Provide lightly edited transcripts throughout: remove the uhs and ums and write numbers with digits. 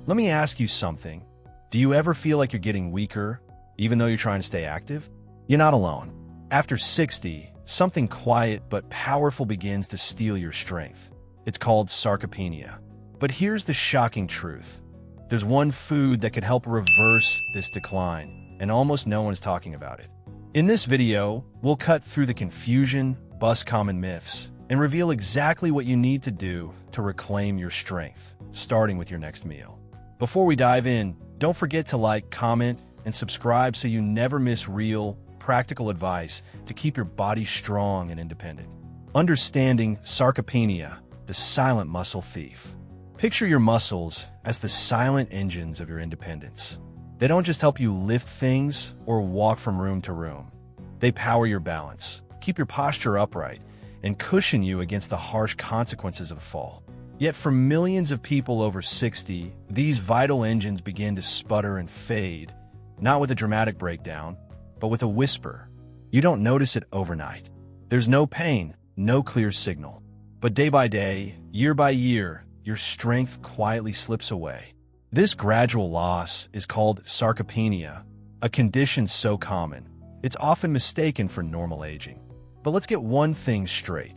Let me ask you something. Do you ever feel like you're getting weaker, even though you're trying to stay active? You're not alone. After 60, something quiet but powerful begins to steal your strength. It's called sarcopenia. But here's the shocking truth. There's one food that could help reverse this decline, and almost no one's talking about it. In this video, we'll cut through the confusion, bust common myths, and reveal exactly what you need to do to reclaim your strength, starting with your next meal. Before we dive in, don't forget to like, comment, and subscribe so you never miss real, practical advice to keep your body strong and independent. Understanding sarcopenia, the silent muscle thief. Picture your muscles as the silent engines of your independence. They don't just help you lift things or walk from room to room. They power your balance, keep your posture upright, and cushion you against the harsh consequences of a fall. Yet for millions of people over 60, these vital engines begin to sputter and fade, not with a dramatic breakdown, but with a whisper. You don't notice it overnight. There's no pain, no clear signal. But day by day, year by year, your strength quietly slips away. This gradual loss is called sarcopenia, a condition so common, it's often mistaken for normal aging. But let's get one thing straight.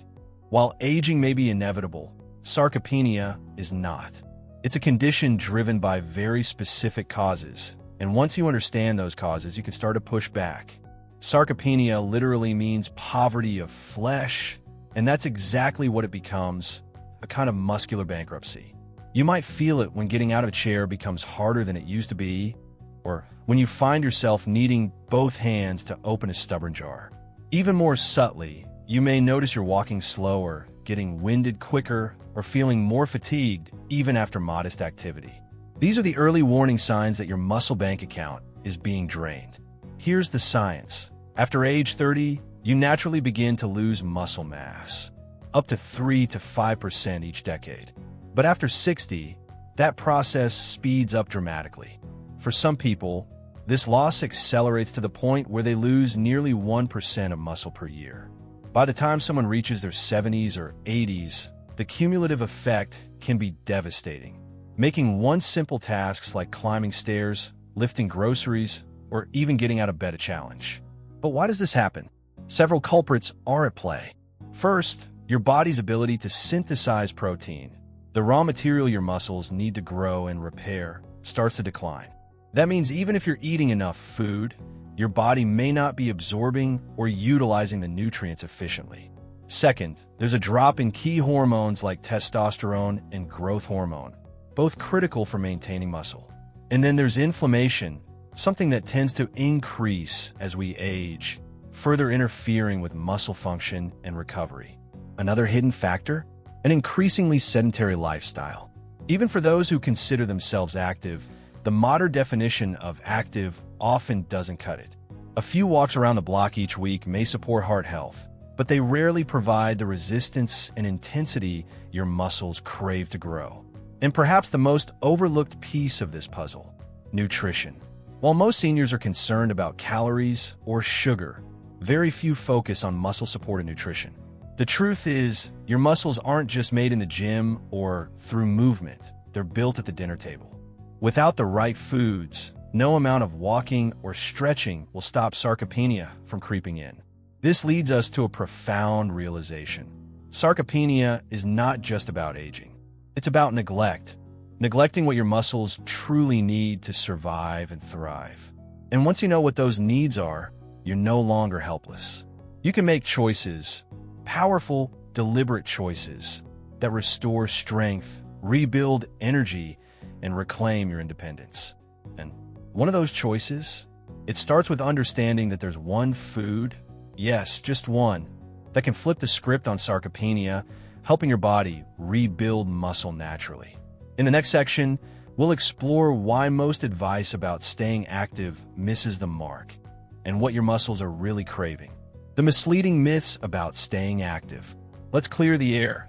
While aging may be inevitable, sarcopenia is not. It's a condition driven by very specific causes, and once you understand those causes, you can start to push back. Sarcopenia literally means poverty of flesh, and that's exactly what it becomes, a kind of muscular bankruptcy. You might feel it when getting out of a chair becomes harder than it used to be, or when you find yourself needing both hands to open a stubborn jar. Even more subtly, you may notice you're walking slower, getting winded quicker, or feeling more fatigued even after modest activity. These are the early warning signs that your muscle bank account is being drained. Here's the science. After age 30, you naturally begin to lose muscle mass, up to 3 to 5% each decade. But after 60, that process speeds up dramatically. For some people, this loss accelerates to the point where they lose nearly 1% of muscle per year. By the time someone reaches their 70s or 80s, the cumulative effect can be devastating, making one simple tasks like climbing stairs, lifting groceries, or even getting out of bed a challenge. But why does this happen? Several culprits are at play. First, your body's ability to synthesize protein, the raw material your muscles need to grow and repair, starts to decline. That means even if you're eating enough food, your body may not be absorbing or utilizing the nutrients efficiently. Second, there's a drop in key hormones like testosterone and growth hormone, both critical for maintaining muscle. And then there's inflammation, something that tends to increase as we age, further interfering with muscle function and recovery. Another hidden factor? An increasingly sedentary lifestyle. Even for those who consider themselves active, the modern definition of active often doesn't cut it. A few walks around the block each week may support heart health, but they rarely provide the resistance and intensity your muscles crave to grow. And perhaps the most overlooked piece of this puzzle, nutrition. While most seniors are concerned about calories or sugar, very few focus on muscle-supported nutrition. The truth is, your muscles aren't just made in the gym or through movement, they're built at the dinner table. Without the right foods, no amount of walking or stretching will stop sarcopenia from creeping in. This leads us to a profound realization. Sarcopenia is not just about aging. It's about neglect. Neglecting what your muscles truly need to survive and thrive. And once you know what those needs are, you're no longer helpless. You can make choices, powerful, deliberate choices, that restore strength, rebuild energy, and reclaim your independence. And one of those choices, it starts with understanding that there's one food, yes, just one, that can flip the script on sarcopenia, helping your body rebuild muscle naturally. In the next section, we'll explore why most advice about staying active misses the mark and what your muscles are really craving. The misleading myths about staying active. Let's clear the air.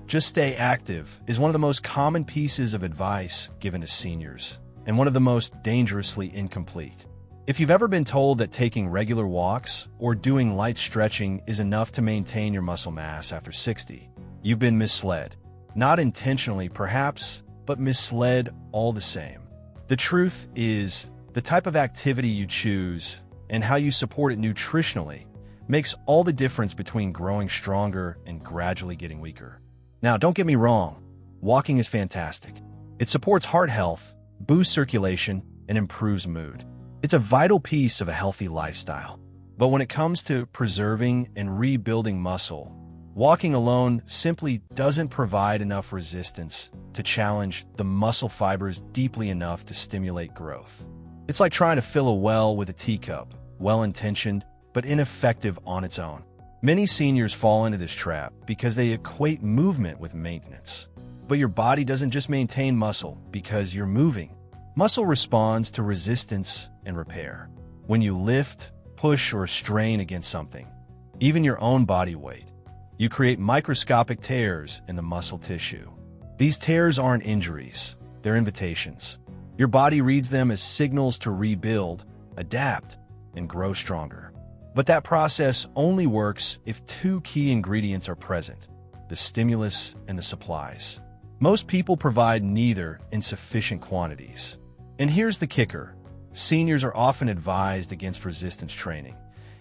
Just stay active is one of the most common pieces of advice given to seniors, and one of the most dangerously incomplete. If you've ever been told that taking regular walks or doing light stretching is enough to maintain your muscle mass after 60, you've been misled. Not intentionally, perhaps, but misled all the same. The truth is, the type of activity you choose and how you support it nutritionally makes all the difference between growing stronger and gradually getting weaker. Now, don't get me wrong, walking is fantastic. It supports heart health, boosts circulation, and improves mood. It's a vital piece of a healthy lifestyle. But when it comes to preserving and rebuilding muscle, walking alone simply doesn't provide enough resistance to challenge the muscle fibers deeply enough to stimulate growth. It's like trying to fill a well with a teacup, well-intentioned, but ineffective on its own. Many seniors fall into this trap because they equate movement with maintenance. But your body doesn't just maintain muscle because you're moving. Muscle responds to resistance and repair. When you lift, push, or strain against something, even your own body weight, you create microscopic tears in the muscle tissue. These tears aren't injuries, they're invitations. Your body reads them as signals to rebuild, adapt, and grow stronger. But that process only works if two key ingredients are present: the stimulus and the supplies. Most people provide neither in sufficient quantities. And here's the kicker: seniors are often advised against resistance training,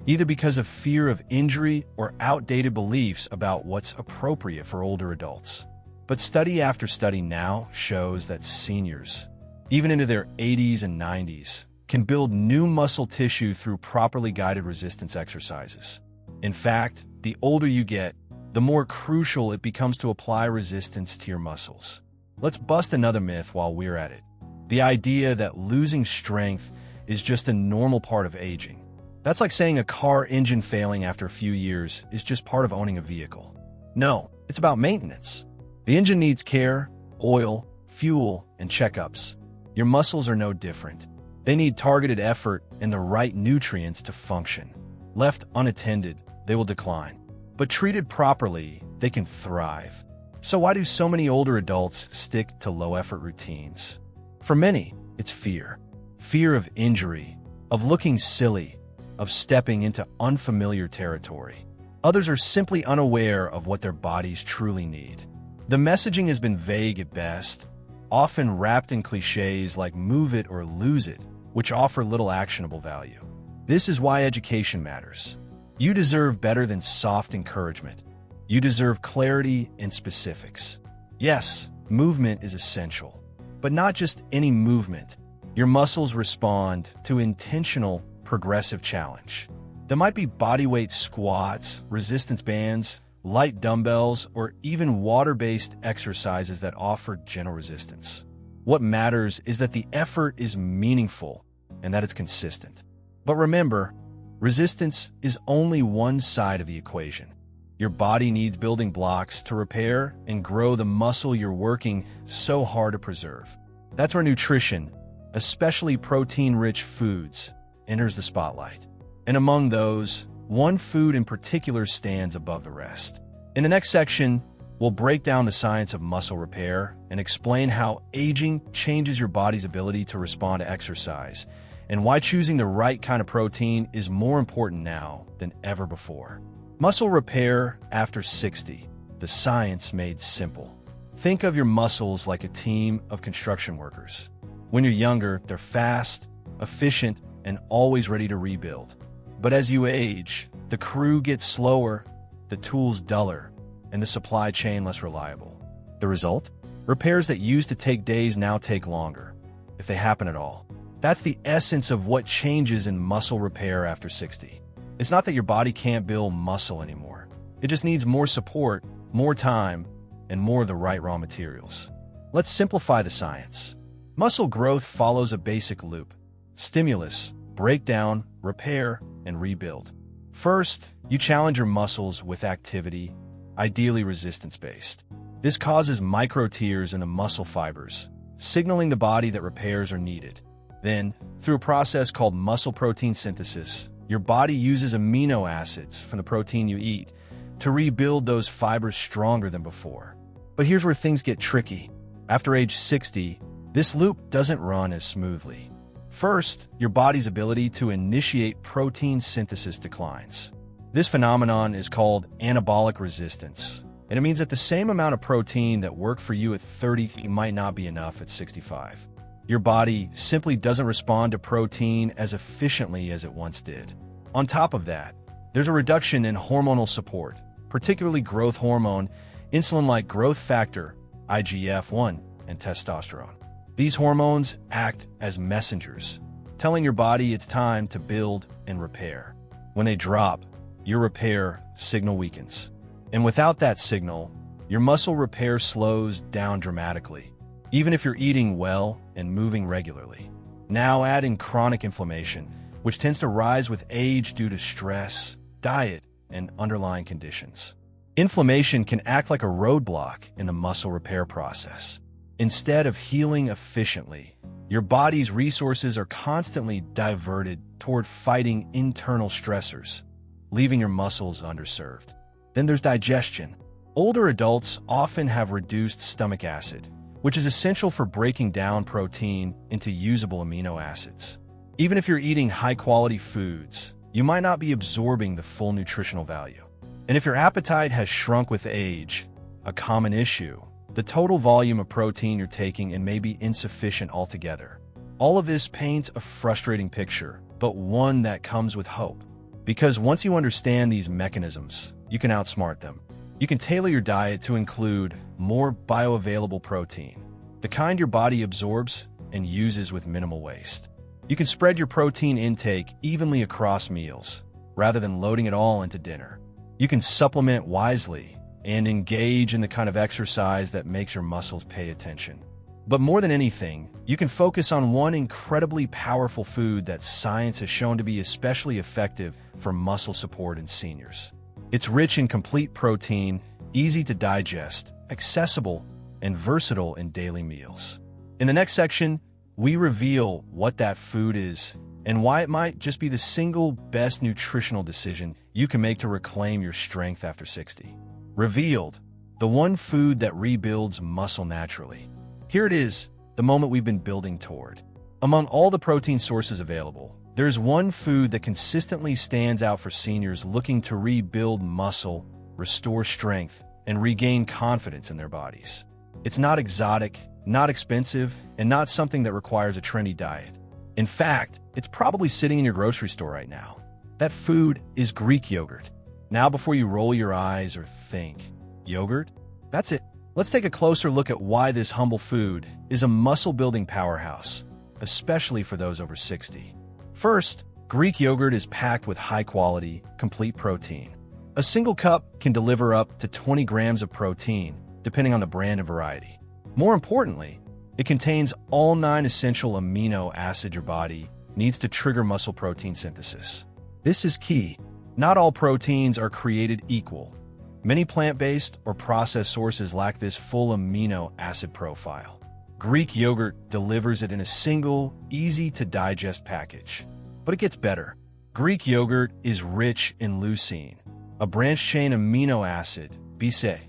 either because of fear of injury or outdated beliefs about what's appropriate for older adults. But study after study now shows that seniors, even into their 80s and 90s, can build new muscle tissue through properly guided resistance exercises. In fact, the older you get, the more crucial it becomes to apply resistance to your muscles. Let's bust another myth while we're at it: the idea that losing strength is just a normal part of aging. That's like saying a car engine failing after a few years is just part of owning a vehicle. No, it's about maintenance. The engine needs care, oil, fuel, and checkups. Your muscles are no different. They need targeted effort and the right nutrients to function. Left unattended, they will decline. But treated properly, they can thrive. So why do so many older adults stick to low-effort routines? For many, it's fear. Fear of injury, of looking silly, of stepping into unfamiliar territory. Others are simply unaware of what their bodies truly need. The messaging has been vague at best, often wrapped in cliches like move it or lose it, which offer little actionable value. This is why education matters. You deserve better than soft encouragement. You deserve clarity and specifics. Yes, movement is essential, but not just any movement. Your muscles respond to intentional, progressive challenge. There might be bodyweight squats, resistance bands, light dumbbells, or even water-based exercises that offer gentle resistance. What matters is that the effort is meaningful and that it's consistent. But remember, resistance is only one side of the equation. Your body needs building blocks to repair and grow the muscle you're working so hard to preserve. That's where nutrition, especially protein-rich foods, enters the spotlight. And among those, one food in particular stands above the rest. In the next section, we'll break down the science of muscle repair and explain how aging changes your body's ability to respond to exercise, and why choosing the right kind of protein is more important now than ever before. Muscle repair after 60, the science made simple. Think of your muscles like a team of construction workers. When you're younger, they're fast, efficient, and always ready to rebuild. But as you age, the crew gets slower, the tools duller, and the supply chain less reliable. The result? Repairs that used to take days now take longer, if they happen at all. That's the essence of what changes in muscle repair after 60. It's not that your body can't build muscle anymore. It just needs more support, more time, and more of the right raw materials. Let's simplify the science. Muscle growth follows a basic loop: stimulus, breakdown, repair, and rebuild. First, you challenge your muscles with activity, ideally resistance-based. This causes micro tears in the muscle fibers, signaling the body that repairs are needed. Then, through a process called muscle protein synthesis, your body uses amino acids from the protein you eat to rebuild those fibers stronger than before. But here's where things get tricky. After age 60, this loop doesn't run as smoothly. First, your body's ability to initiate protein synthesis declines. This phenomenon is called anabolic resistance, And it means that the same amount of protein that worked for you at 30 might not be enough at 65. Your body simply doesn't respond to protein as efficiently as it once did. On top of that, there's a reduction in hormonal support, particularly growth hormone, insulin-like growth factor, IGF-1, and testosterone. These hormones act as messengers, telling your body it's time to build and repair. When they drop, your repair signal weakens. And without that signal, your muscle repair slows down dramatically, even if you're eating well and moving regularly. Now add in chronic inflammation, which tends to rise with age due to stress, diet, and underlying conditions. Inflammation can act like a roadblock in the muscle repair process. Instead of healing efficiently, your body's resources are constantly diverted toward fighting internal stressors, leaving your muscles underserved. Then there's digestion. Older adults often have reduced stomach acid, which is essential for breaking down protein into usable amino acids. Even if you're eating high-quality foods, you might not be absorbing the full nutritional value. And if your appetite has shrunk with age, a common issue, the total volume of protein you're taking may be insufficient altogether. All of this paints a frustrating picture, but one that comes with hope. Because once you understand these mechanisms, you can outsmart them. You can tailor your diet to include more bioavailable protein, the kind your body absorbs and uses with minimal waste. You can spread your protein intake evenly across meals, rather than loading it all into dinner. You can supplement wisely and engage in the kind of exercise that makes your muscles pay attention. But more than anything, you can focus on one incredibly powerful food that science has shown to be especially effective for muscle support in seniors. It's rich in complete protein, easy to digest, accessible, and versatile in daily meals. In the next section, we reveal what that food is and why it might just be the single best nutritional decision you can make to reclaim your strength after 60. Revealed, the one food that rebuilds muscle naturally. Here it is, the moment we've been building toward. Among all the protein sources available, there's one food that consistently stands out for seniors looking to rebuild muscle, restore strength, and regain confidence in their bodies. It's not exotic, not expensive, and not something that requires a trendy diet. In fact, it's probably sitting in your grocery store right now. That food is Greek yogurt. Now before you roll your eyes or think, yogurt? That's it. Let's take a closer look at why this humble food is a muscle-building powerhouse, especially for those over 60. First, Greek yogurt is packed with high-quality, complete protein. A single cup can deliver up to 20 grams of protein, depending on the brand and variety. More importantly, it contains all 9 essential amino acids your body needs to trigger muscle protein synthesis. This is key. Not all proteins are created equal. Many plant-based or processed sources lack this full amino acid profile. Greek yogurt delivers it in a single, easy-to-digest package. But it gets better. Greek yogurt is rich in leucine, a branched-chain amino acid, BCAA,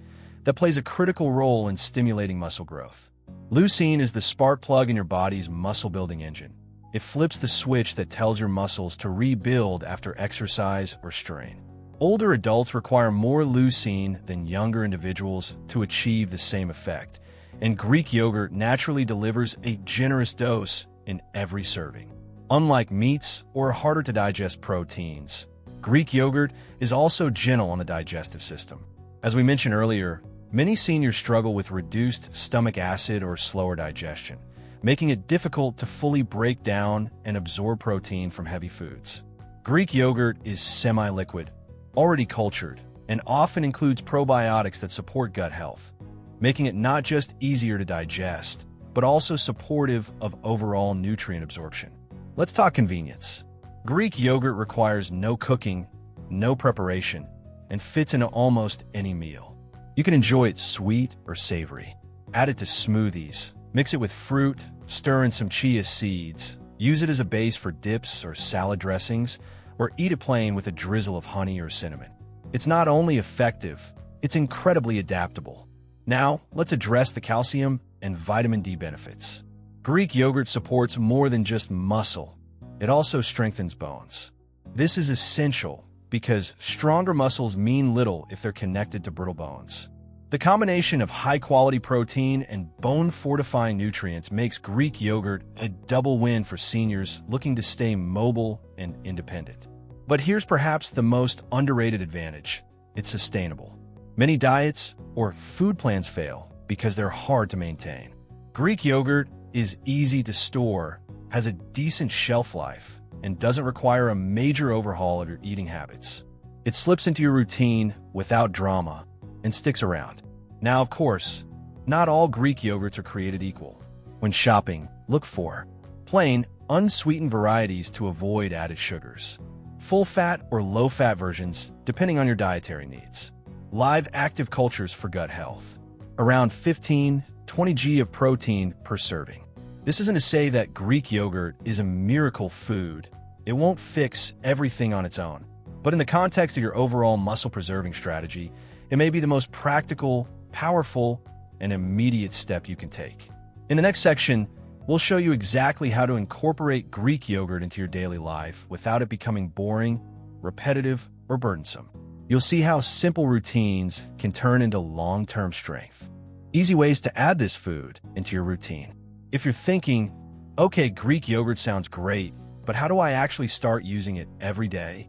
that plays a critical role in stimulating muscle growth. Leucine is the spark plug in your body's muscle-building engine. It flips the switch that tells your muscles to rebuild after exercise or strain. Older adults require more leucine than younger individuals to achieve the same effect, and Greek yogurt naturally delivers a generous dose in every serving. Unlike meats or harder-to-digest proteins, Greek yogurt is also gentle on the digestive system. As we mentioned earlier, many seniors struggle with reduced stomach acid or slower digestion, making it difficult to fully break down and absorb protein from heavy foods. Greek yogurt is semi-liquid, already cultured, and often includes probiotics that support gut health, making it not just easier to digest, but also supportive of overall nutrient absorption. Let's talk convenience. Greek yogurt requires no cooking, no preparation, and fits into almost any meal. You can enjoy it sweet or savory. Add it to smoothies, mix it with fruit, stir in some chia seeds, use it as a base for dips or salad dressings, or eat it plain with a drizzle of honey or cinnamon. It's not only effective, it's incredibly adaptable. Now, let's address the calcium and vitamin D benefits. Greek yogurt supports more than just muscle. It also strengthens bones. This is essential because stronger muscles mean little if they're connected to brittle bones. The combination of high-quality protein and bone-fortifying nutrients makes Greek yogurt a double win for seniors looking to stay mobile and independent. But here's perhaps the most underrated advantage: it's sustainable. Many diets or food plans fail because they're hard to maintain. Greek yogurt is easy to store, has a decent shelf life, and doesn't require a major overhaul of your eating habits. It slips into your routine without drama and sticks around. Now, of course, not all Greek yogurts are created equal. When shopping, look for plain, unsweetened varieties to avoid added sugars, full-fat or low-fat versions depending on your dietary needs, live active cultures for gut health, around 15-20 g of protein per serving. This isn't to say that Greek yogurt is a miracle food. It won't fix everything on its own. But in the context of your overall muscle-preserving strategy, it may be the most practical, powerful, and immediate step you can take. In the next section, we'll show you exactly how to incorporate Greek yogurt into your daily life without it becoming boring, repetitive, or burdensome. You'll see how simple routines can turn into long-term strength. Easy ways to add this food into your routine. If you're thinking, okay, Greek yogurt sounds great, but how do I actually start using it every day?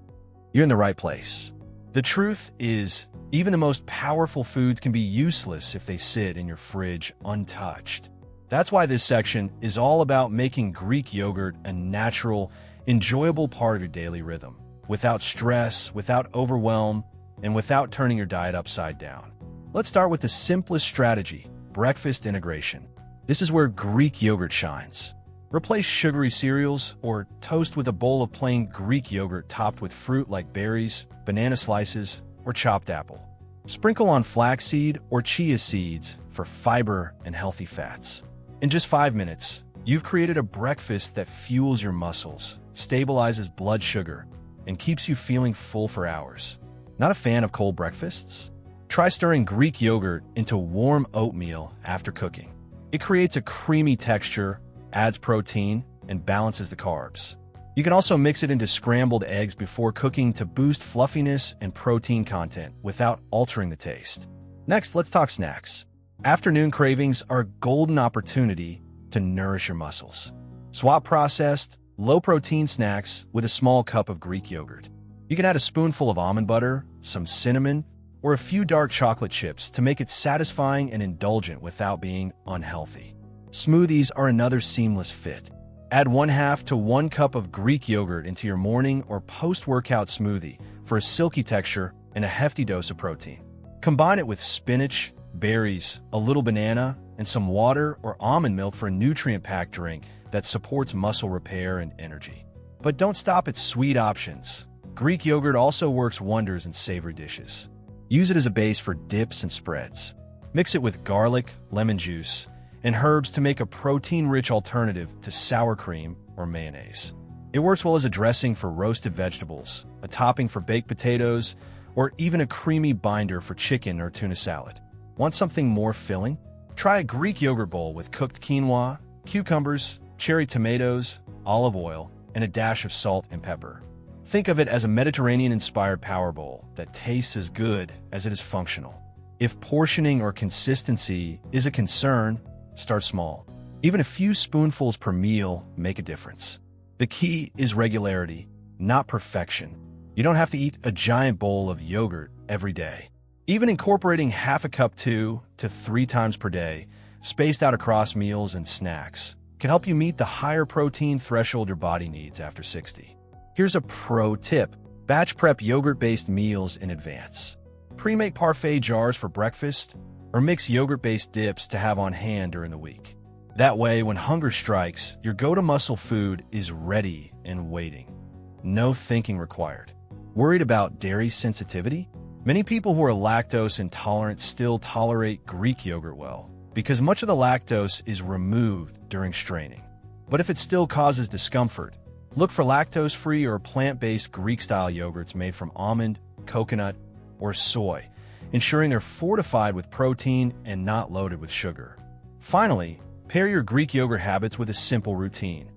You're in the right place. The truth is, even the most powerful foods can be useless if they sit in your fridge untouched. That's why this section is all about making Greek yogurt a natural, enjoyable part of your daily rhythm, without stress, without overwhelm, and without turning your diet upside down. Let's start with the simplest strategy: breakfast integration. This is where Greek yogurt shines. Replace sugary cereals or toast with a bowl of plain Greek yogurt topped with fruit like berries, banana slices, or chopped apple. Sprinkle on flaxseed or chia seeds for fiber and healthy fats. In just 5 minutes, you've created a breakfast that fuels your muscles, stabilizes blood sugar, and keeps you feeling full for hours. Not a fan of cold breakfasts? Try stirring Greek yogurt into warm oatmeal after cooking. It creates a creamy texture, adds protein, and balances the carbs. You can also mix it into scrambled eggs before cooking to boost fluffiness and protein content without altering the taste. Next, let's talk snacks. Afternoon cravings are a golden opportunity to nourish your muscles. Swap processed, low-protein snacks with a small cup of Greek yogurt. You can add a spoonful of almond butter, some cinnamon, or a few dark chocolate chips to make it satisfying and indulgent without being unhealthy. Smoothies are another seamless fit. Add 1/2 to 1 cup of Greek yogurt into your morning or post-workout smoothie for a silky texture and a hefty dose of protein. Combine it with spinach, berries, a little banana, and some water or almond milk for a nutrient-packed drink that supports muscle repair and energy. But don't stop at sweet options. Greek yogurt also works wonders in savory dishes. Use it as a base for dips and spreads. Mix it with garlic, lemon juice, and herbs to make a protein-rich alternative to sour cream or mayonnaise. It works well as a dressing for roasted vegetables, a topping for baked potatoes, or even a creamy binder for chicken or tuna salad. Want something more filling? Try a Greek yogurt bowl with cooked quinoa, cucumbers, cherry tomatoes, olive oil, and a dash of salt and pepper. Think of it as a Mediterranean-inspired power bowl that tastes as good as it is functional. If portioning or consistency is a concern, start small. Even a few spoonfuls per meal make a difference. The key is regularity, not perfection. You don't have to eat a giant bowl of yogurt every day. Even incorporating 1/2 cup 2 to 3 times per day, spaced out across meals and snacks, can help you meet the higher protein threshold your body needs after 60. Here's a pro tip: batch prep yogurt-based meals in advance. Pre-make parfait jars for breakfast, or mix yogurt-based dips to have on hand during the week. That way, when hunger strikes, your go-to-muscle food is ready and waiting. No thinking required. Worried about dairy sensitivity? Many people who are lactose intolerant still tolerate Greek yogurt well, because much of the lactose is removed during straining. But if it still causes discomfort, look for lactose-free or plant-based Greek-style yogurts made from almond, coconut, or soy, ensuring they're fortified with protein and not loaded with sugar. Finally, pair your Greek yogurt habits with a simple routine.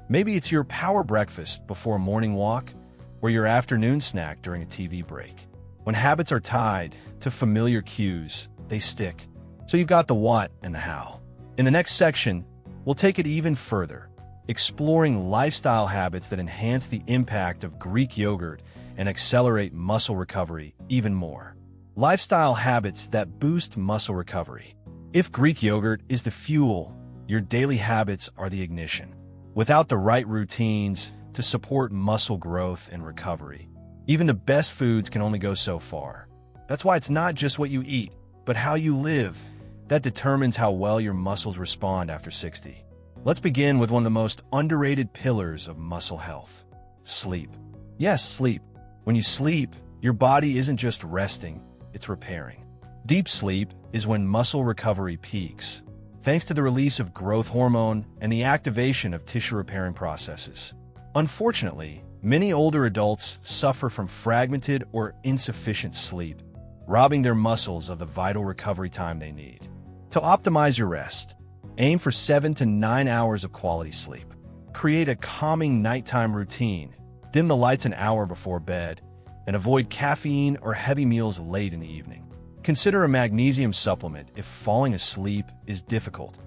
Maybe it's your power breakfast before a morning walk, or your afternoon snack during a TV break. When habits are tied to familiar cues, they stick. So you've got the what and the how. In the next section, we'll take it even further, exploring lifestyle habits that enhance the impact of Greek yogurt and accelerate muscle recovery even more. Lifestyle habits that boost muscle recovery. If Greek yogurt is the fuel, your daily habits are the ignition. Without the right routines to support muscle growth and recovery, even the best foods can only go so far. That's why it's not just what you eat, but how you live that determines how well your muscles respond after 60. Let's begin with one of the most underrated pillars of muscle health: sleep. Yes, sleep. When you sleep, your body isn't just resting, it's repairing. Deep sleep is when muscle recovery peaks, thanks to the release of growth hormone and the activation of tissue-repairing processes. Unfortunately, many older adults suffer from fragmented or insufficient sleep, robbing their muscles of the vital recovery time they need. To optimize your rest, aim for 7 to 9 hours of quality sleep. Create a calming nighttime routine, dim the lights an hour before bed, and avoid caffeine or heavy meals late in the evening. Consider a magnesium supplement if falling asleep is difficult.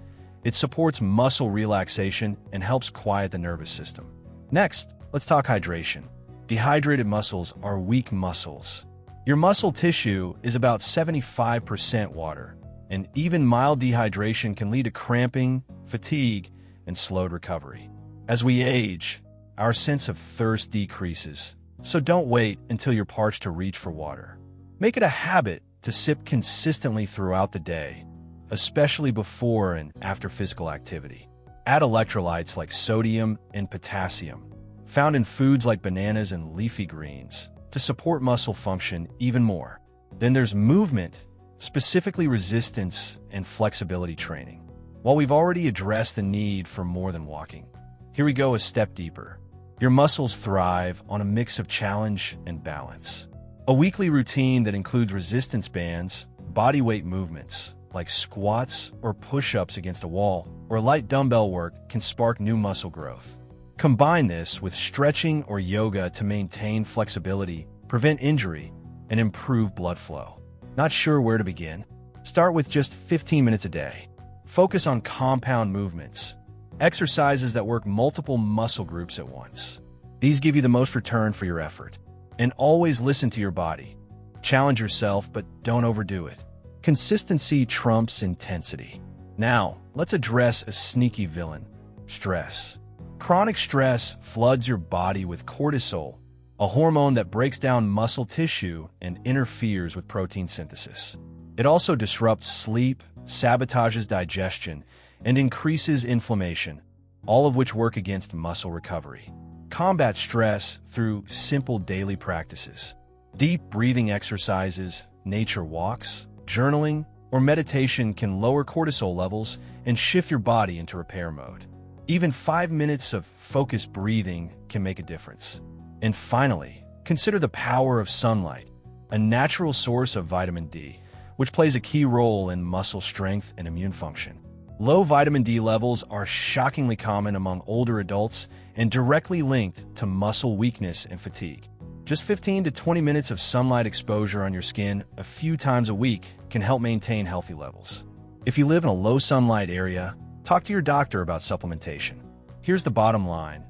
It supports muscle relaxation and helps quiet the nervous system. Next, let's talk hydration. Dehydrated muscles are weak muscles. Your muscle tissue is about 75% water, and even mild dehydration can lead to cramping, fatigue, and slowed recovery. As we age, our sense of thirst decreases, so don't wait until you're parched to reach for water. Make it a habit to sip consistently throughout the day, especially before and after physical activity. Add electrolytes like sodium and potassium, found in foods like bananas and leafy greens, to support muscle function even more. Then there's movement, specifically resistance and flexibility training. While we've already addressed the need for more than walking, here we go a step deeper. Your muscles thrive on a mix of challenge and balance. A weekly routine that includes resistance bands, body weight movements, like squats or push-ups against a wall, or light dumbbell work can spark new muscle growth. Combine this with stretching or yoga to maintain flexibility, prevent injury, and improve blood flow. Not sure where to begin? Start with just 15 minutes a day. Focus on compound movements, exercises that work multiple muscle groups at once. These give you the most return for your effort. And always listen to your body. Challenge yourself, but don't overdo it. Consistency trumps intensity. Now, let's address a sneaky villain: stress. Chronic stress floods your body with cortisol, a hormone that breaks down muscle tissue and interferes with protein synthesis. It also disrupts sleep, sabotages digestion, and increases inflammation, all of which work against muscle recovery. Combat stress through simple daily practices. Deep breathing exercises, nature walks, journaling, or meditation can lower cortisol levels and shift your body into repair mode. Even 5 minutes of focused breathing can make a difference. And finally, consider the power of sunlight, a natural source of vitamin D, which plays a key role in muscle strength and immune function. Low vitamin D levels are shockingly common among older adults and directly linked to muscle weakness and fatigue. Just 15 to 20 minutes of sunlight exposure on your skin a few times a week can help maintain healthy levels. If you live in a low sunlight area, talk to your doctor about supplementation. Here's the bottom line.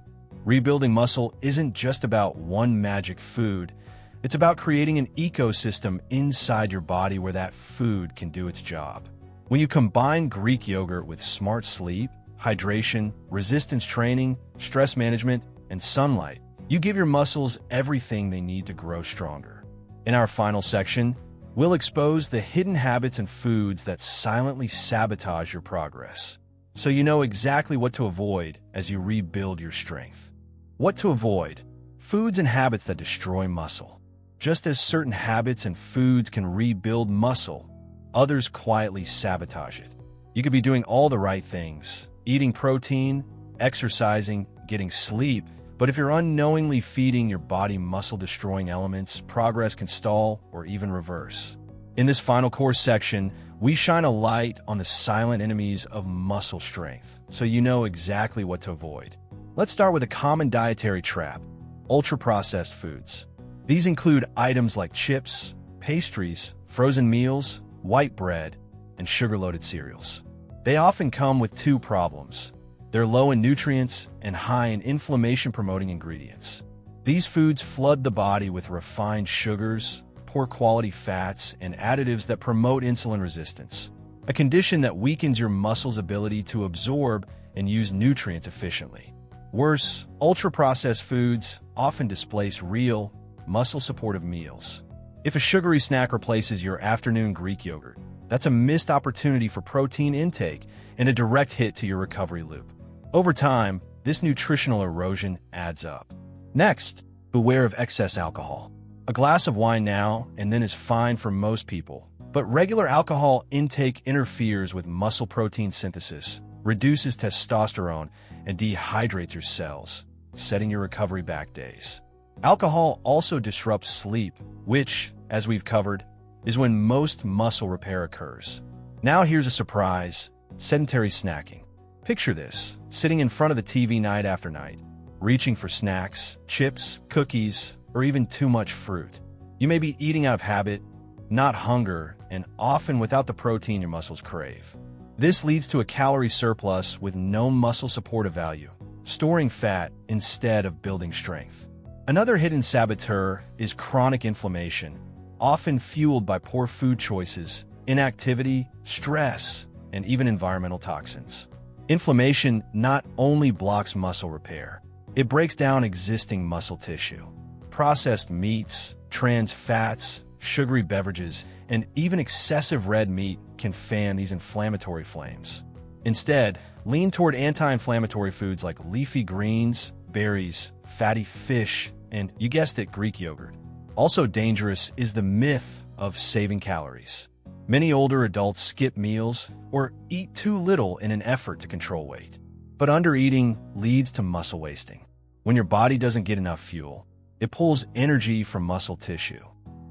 Rebuilding muscle isn't just about one magic food. It's about creating an ecosystem inside your body where that food can do its job. When you combine Greek yogurt with smart sleep, hydration, resistance training, stress management, and sunlight, you give your muscles everything they need to grow stronger. In our final section, we'll expose the hidden habits and foods that silently sabotage your progress, so you know exactly what to avoid as you rebuild your strength. What to avoid? Foods and habits that destroy muscle. Just as certain habits and foods can rebuild muscle, others quietly sabotage it. You could be doing all the right things, eating protein, exercising, getting sleep, but if you're unknowingly feeding your body muscle-destroying elements, progress can stall or even reverse. In this final course section, we shine a light on the silent enemies of muscle strength, so you know exactly what to avoid. Let's start with a common dietary trap: ultra-processed foods. These include items like chips, pastries, frozen meals, white bread, and sugar-loaded cereals. They often come with two problems. They're low in nutrients and high in inflammation-promoting ingredients. These foods flood the body with refined sugars, poor quality fats, and additives that promote insulin resistance, a condition that weakens your muscles' ability to absorb and use nutrients efficiently. Worse, ultra-processed foods often displace real, muscle-supportive meals. If a sugary snack replaces your afternoon Greek yogurt, that's a missed opportunity for protein intake and a direct hit to your recovery loop. Over time, this nutritional erosion adds up. Next, beware of excess alcohol. A glass of wine now and then is fine for most people, but regular alcohol intake interferes with muscle protein synthesis, reduces testosterone, and dehydrates your cells, setting your recovery back days. Alcohol also disrupts sleep, which, as we've covered, is when most muscle repair occurs. Now here's a surprise: sedentary snacking. Picture this, sitting in front of the TV night after night, reaching for snacks, chips, cookies, or even too much fruit. You may be eating out of habit, not hunger, and often without the protein your muscles crave. This leads to a calorie surplus with no muscle supportive value, storing fat instead of building strength. Another hidden saboteur is chronic inflammation, often fueled by poor food choices, inactivity, stress, and even environmental toxins. Inflammation not only blocks muscle repair, it breaks down existing muscle tissue. Processed meats, trans fats, sugary beverages, and even excessive red meat can fan these inflammatory flames. Instead, lean toward anti-inflammatory foods like leafy greens, berries, fatty fish, and, you guessed it, Greek yogurt. Also dangerous is the myth of saving calories. Many older adults skip meals or eat too little in an effort to control weight. But undereating leads to muscle wasting. When your body doesn't get enough fuel, it pulls energy from muscle tissue.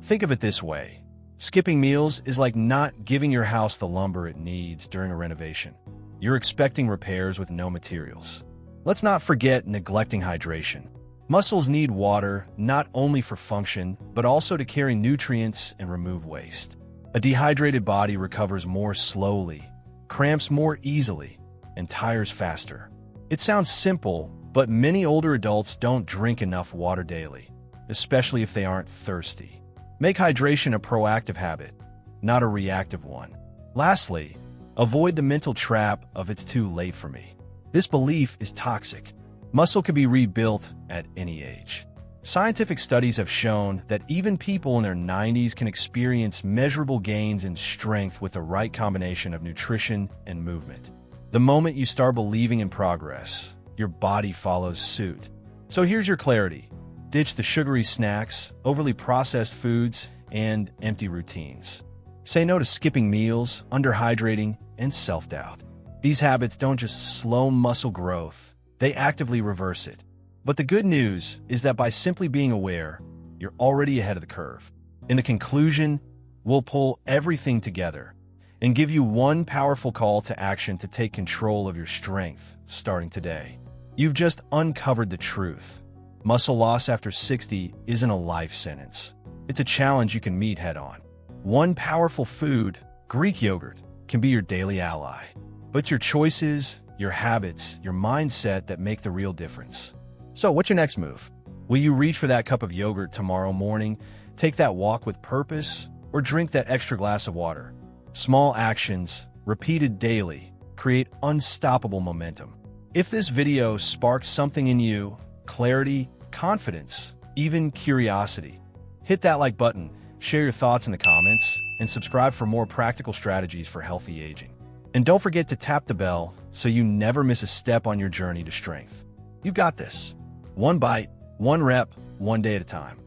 Think of it this way: skipping meals is like not giving your house the lumber it needs during a renovation. You're expecting repairs with no materials. Let's not forget neglecting hydration. Muscles need water not only for function, but also to carry nutrients and remove waste. A dehydrated body recovers more slowly, cramps more easily, and tires faster. It sounds simple, but many older adults don't drink enough water daily, especially if they aren't thirsty. Make hydration a proactive habit, not a reactive one. Lastly, avoid the mental trap of "it's too late for me." This belief is toxic. Muscle can be rebuilt at any age. Scientific studies have shown that even people in their 90s can experience measurable gains in strength with the right combination of nutrition and movement. The moment you start believing in progress, your body follows suit. So here's your clarity: ditch the sugary snacks, overly processed foods, and empty routines. Say no to skipping meals, underhydrating, and self-doubt. These habits don't just slow muscle growth, they actively reverse it. But the good news is that by simply being aware, you're already ahead of the curve. In the conclusion, we'll pull everything together and give you one powerful call to action to take control of your strength starting today. You've just uncovered the truth. Muscle loss after 60 isn't a life sentence. It's a challenge you can meet head-on. One powerful food, Greek yogurt, can be your daily ally. But it's your choices, your habits, your mindset that make the real difference. So what's your next move? Will you reach for that cup of yogurt tomorrow morning, take that walk with purpose, or drink that extra glass of water? Small actions, repeated daily, create unstoppable momentum. If this video sparked something in you, clarity, confidence, even curiosity, hit that like button, share your thoughts in the comments, and subscribe for more practical strategies for healthy aging. And don't forget to tap the bell so you never miss a step on your journey to strength. You've got this. One bite, one rep, one day at a time.